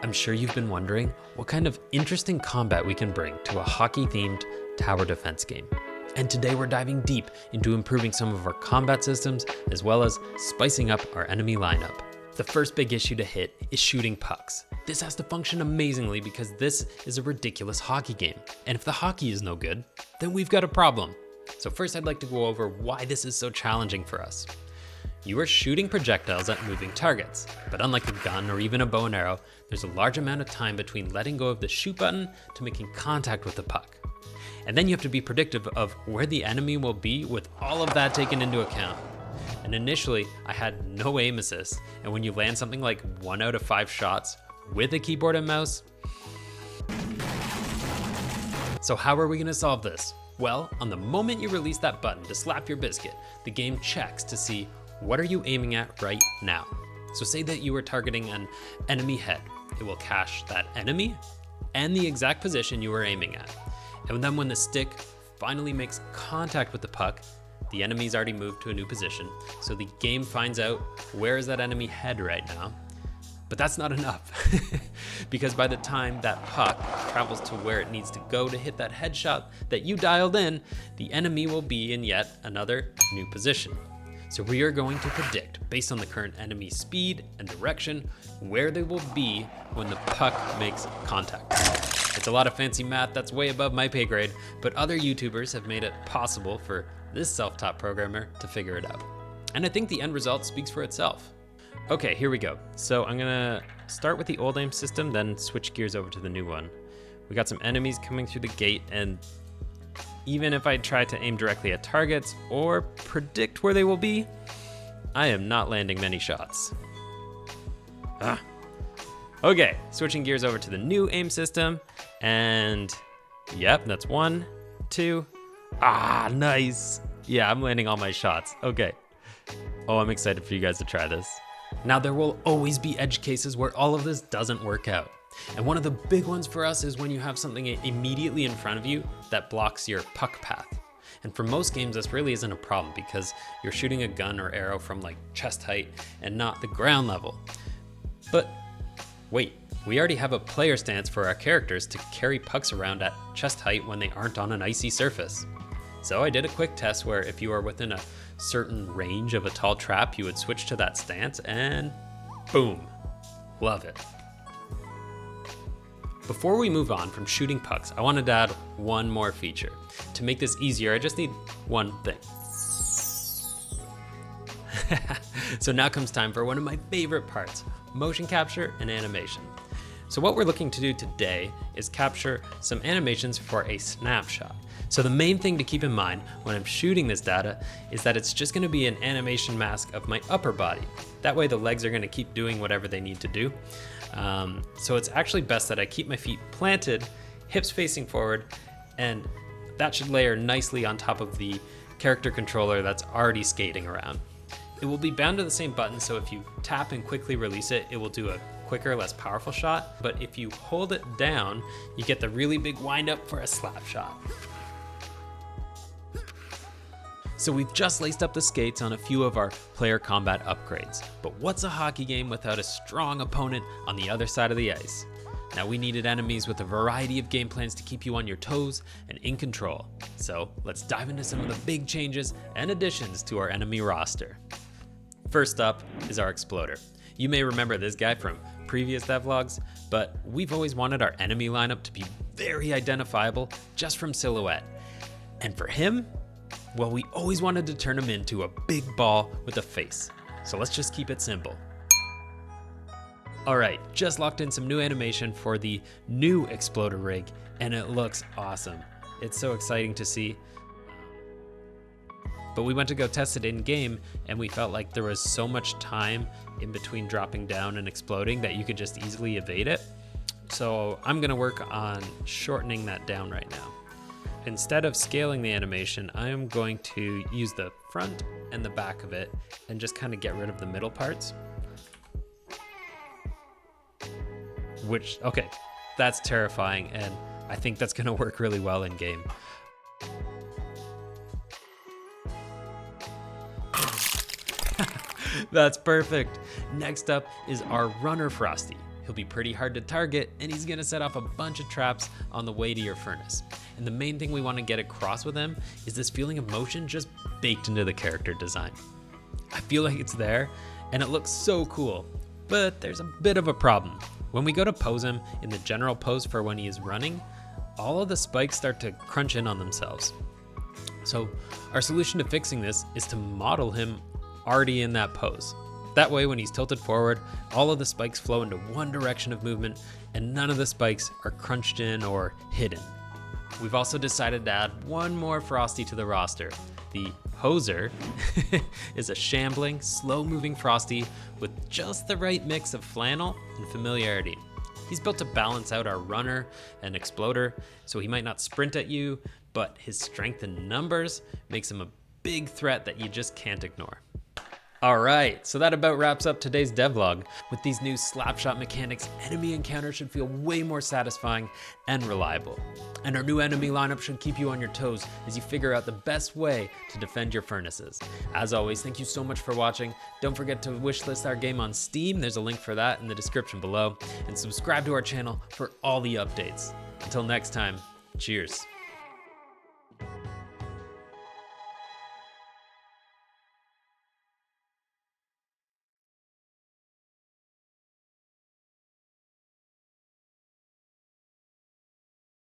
I'm sure you've been wondering what kind of interesting combat we can bring to a hockey-themed tower defense game. And today we're diving deep into improving some of our combat systems, as well as spicing up our enemy lineup. The first big issue to hit is shooting pucks. This has to function amazingly because this is a ridiculous hockey game. And if the hockey is no good, then we've got a problem. So first I'd like to go over why this is so challenging for us. You are shooting projectiles at moving targets, but unlike a gun or even a bow and arrow, there's a large amount of time between letting go of the shoot button to making contact with the puck. And then you have to be predictive of where the enemy will be with all of that taken into account. And initially, I had no aim assist, and when you land something like 1 out of 5 shots with a keyboard and mouse. So how are we gonna solve this? Well, on the moment you release that button to slap your biscuit, the game checks to see what are you aiming at right now. So say that you were targeting an enemy head. It will cache that enemy and the exact position you were aiming at. And then when the stick finally makes contact with the puck, the enemy's already moved to a new position. So the game finds out where is that enemy head right now. But that's not enough because by the time that puck travels to where it needs to go to hit that headshot that you dialed in, the enemy will be in yet another new position. So we are going to predict, based on the current enemy speed and direction, where they will be when the puck makes contact. It's a lot of fancy math that's way above my pay grade, but other YouTubers have made it possible for this self-taught programmer to figure it out. And I think the end result speaks for itself. Okay, here we go. So I'm gonna start with the old aim system, then switch gears over to the new one. We got some enemies coming through the gate, and even if I try to aim directly at targets or predict where they will be, I am not landing many shots. Okay, switching gears over to the new aim system, and yep, that's 1, 2. Nice. Yeah, I'm landing all my shots. Okay. Oh, I'm excited for you guys to try this. Now, there will always be edge cases where all of this doesn't work out. And one of the big ones for us is when you have something immediately in front of you that blocks your puck path. And for most games, this really isn't a problem because you're shooting a gun or arrow from like chest height and not the ground level. But wait, we already have a player stance for our characters to carry pucks around at chest height when they aren't on an icy surface. So I did a quick test where if you are within a certain range of a tall trap, you would switch to that stance and boom, love it. Before we move on from shooting pucks, I wanted to add one more feature. To make this easier, I just need one thing. So now comes time for one of my favorite parts, motion capture and animation. So what we're looking to do today is capture some animations for a snapshot. So the main thing to keep in mind when I'm shooting this data is that it's just gonna be an animation mask of my upper body. That way the legs are gonna keep doing whatever they need to do. So it's actually best that I keep my feet planted, hips facing forward, and that should layer nicely on top of the character controller that's already skating around. It will be bound to the same button, so if you tap and quickly release it, it will do a quicker, less powerful shot. But if you hold it down, you get the really big wind up for a slap shot. So we've just laced up the skates on a few of our player combat upgrades. But what's a hockey game without a strong opponent on the other side of the ice? Now we needed enemies with a variety of game plans to keep you on your toes and in control. So let's dive into some of the big changes and additions to our enemy roster. First up is our Exploder. You may remember this guy from previous devlogs, but we've always wanted our enemy lineup to be very identifiable just from silhouette. And for him, well, we always wanted to turn him into a big ball with a face. So let's just keep it simple. All right, just locked in some new animation for the new Exploder rig, and it looks awesome. It's so exciting to see. But we went to go test it in game, and we felt like there was so much time in between dropping down and exploding that you could just easily evade it. So I'm gonna work on shortening that down right now. Instead of scaling the animation, I am going to use the front and the back of it and just kind of get rid of the middle parts. Okay, that's terrifying, and I think that's gonna work really well in game. That's perfect. Next up is our runner Frosty. He'll be pretty hard to target, and he's gonna set off a bunch of traps on the way to your furnace. And the main thing we wanna get across with him is this feeling of motion just baked into the character design. I feel like it's there, and it looks so cool, but there's a bit of a problem. When we go to pose him in the general pose for when he is running, all of the spikes start to crunch in on themselves. So our solution to fixing this is to model him already in that pose. That way, when he's tilted forward, all of the spikes flow into one direction of movement, and none of the spikes are crunched in or hidden. We've also decided to add one more Frosty to the roster. The Hoser is a shambling, slow-moving Frosty with just the right mix of flannel and familiarity. He's built to balance out our runner and exploder, so he might not sprint at you, but his strength in numbers makes him a big threat that you just can't ignore. Alright, so that about wraps up today's devlog. With these new slapshot mechanics, enemy encounters should feel way more satisfying and reliable. And our new enemy lineup should keep you on your toes as you figure out the best way to defend your furnaces. As always, thank you so much for watching. Don't forget to wishlist our game on Steam, there's a link for that in the description below. And subscribe to our channel for all the updates. Until next time, cheers.